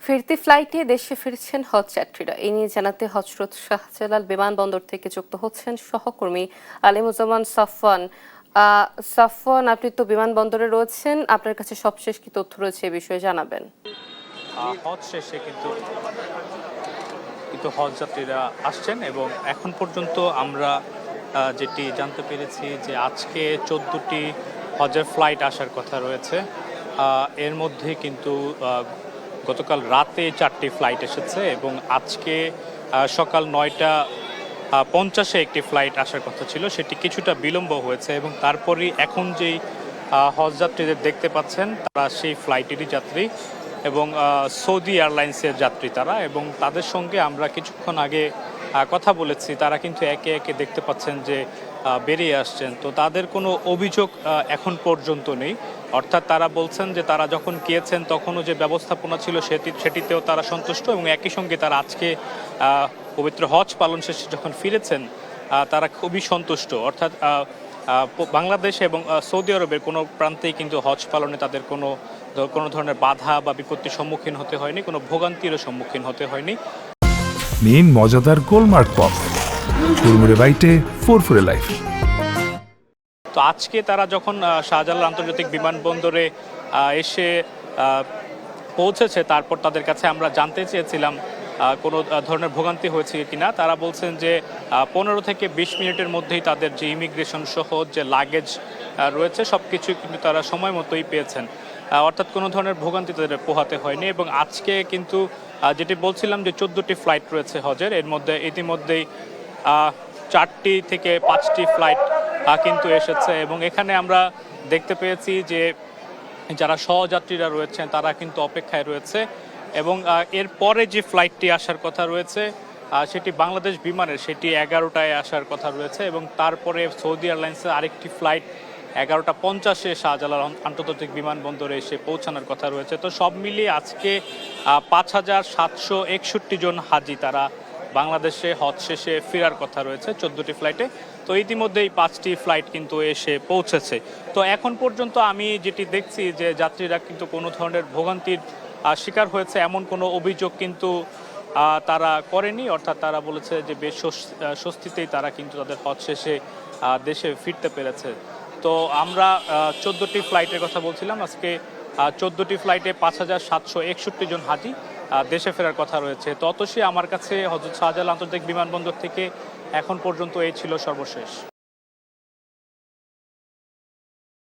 ফিরতি ফ্লাইটে দেশে ফিরছেন হজ যাত্রীরা। এই নিয়ে জানাতে হজরত শাহজালাল বিমানবন্দর থেকে যুক্ত হচ্ছেন সহকর্মী আলিমুজ্জামান সাফওয়ান। সাফওয়ান, আপনি তো বিমানবন্দরে রয়েছেন, আপনার কাছে সবশেষ কি তথ্য রয়েছে এ বিষয়ে জানাবেন। হজ শেষে কিন্তু হজ যাত্রীরা আসছেন এবং এখন পর্যন্ত আমরা যেটি জানতে পেরেছি যে আজকে 14টি হজের ফ্লাইট আসার কথা রয়েছে। এর মধ্যে কিন্তু গতকাল রাতে 4টি ফ্লাইট এসেছে এবং আজকে সকাল 9টা 50-এ একটি ফ্লাইট আসার কথা ছিল, সেটি কিছুটা বিলম্ব হয়েছে এবং তারপরই এখন যেই হজ যাত্রীদের দেখতে পাচ্ছেন তারা সেই ফ্লাইটেরই যাত্রী এবং সৌদি এয়ারলাইন্সের যাত্রী তারা, এবং তাদের সঙ্গে আমরা কিছুক্ষণ আগে কথা বলেছি। তারা কিন্তু একে একে দেখতে পাচ্ছেন যে বেরিয়ে আসছেন। তো তাদের কোনো অভিযোগ এখন পর্যন্ত নেই, অর্থাৎ তারা বলছেন যে তারা যখন গিয়েছেন তখনও যে ব্যবস্থাপনা ছিল সেটিতেও তারা সন্তুষ্ট এবং একই সঙ্গে তারা আজকে পবিত্র হজ পালন শেষে যখন ফিরেছেন তারা খুবই সন্তুষ্ট। অর্থাৎ বাংলাদেশ এবং সৌদি আরবের কোনো প্রান্তেই কিন্তু হজ পালনে তাদের কোনো ধরনের বাধা বা বিপত্তির সম্মুখীন হতে হয়নি, কোনো ভোগান্তিরও সম্মুখীন হতে হয়নি। নিন মজাদার গোলমার্ক পপ, কুড়মুড়ে বাইটে ফুরফুরে লাইফ। তো আজকে তারা যখন শাহজালাল আন্তর্জাতিক বিমানবন্দরে এসে পৌঁছেছে, তারপর তাদের কাছে আমরা জানতে চেয়েছিলাম কোনো ধরনের ভোগান্তি হয়েছে কিনা। তারা বলছেন যে 15 থেকে 20 মিনিটের মধ্যেই তাদের যে ইমিগ্রেশন সহ যে লাগেজ রয়েছে সব কিছুই কিন্তু তারা সময় মতোই পেয়েছেন, অর্থাৎ কোনো ধরনের ভোগান্তি তাদের পোহাতে হয়নি। এবং আজকে কিন্তু যেটি বলছিলাম যে 14টি ফ্লাইট রয়েছে হজের, এর মধ্যে ইতিমধ্যেই 4টি থেকে 5টি ফ্লাইট কিন্তু এসেছে এবং এখানে আমরা দেখতে পেয়েছি যে যারা সহযাত্রীরা রয়েছেন তারা কিন্তু অপেক্ষায় রয়েছে এবং এর পরে যে ফ্লাইটটি আসার কথা রয়েছে সেটি বাংলাদেশ বিমানের, সেটি 11টায় আসার কথা রয়েছে এবং তারপরে সৌদি এয়ারলাইন্সের আরেকটি ফ্লাইট 11টা 50-এ শাহজালাল আন্তর্জাতিক বিমানবন্দরে এসে পৌঁছানোর কথা রয়েছে। তো সব মিলিয়ে আজকে 5761 জন হাজি তারা বাংলাদেশে হজ শেষে ফেরার কথা রয়েছে 14টি ফ্লাইটে। তো ইতিমধ্যেই 5টি ফ্লাইট কিন্তু এসে পৌঁছেছে। তো এখন পর্যন্ত আমি যেটি দেখছি যে যাত্রীরা কিন্তু কোনো ধরনের ভোগান্তির শিকার হয়েছে এমন কোনো অভিযোগ কিন্তু তারা করেনি, অর্থাৎ তারা বলেছে যে বেশ স্বস্তিতেই তারা কিন্তু তাদের হজ শেষে দেশে ফিরতে পেরেছে। তো আমরা 14টি ফ্লাইটের কথা বলছিলাম, আজকে 14টি ফ্লাইটে 5761 জন হাজি দেশে ফেরার কথা রয়েছে। তো অতসী আমার কাছে হযরত শাহজালাল আন্তর্জাতিক বিমানবন্দর থেকে এখন পর্যন্ত এই ছিল সর্বশেষ।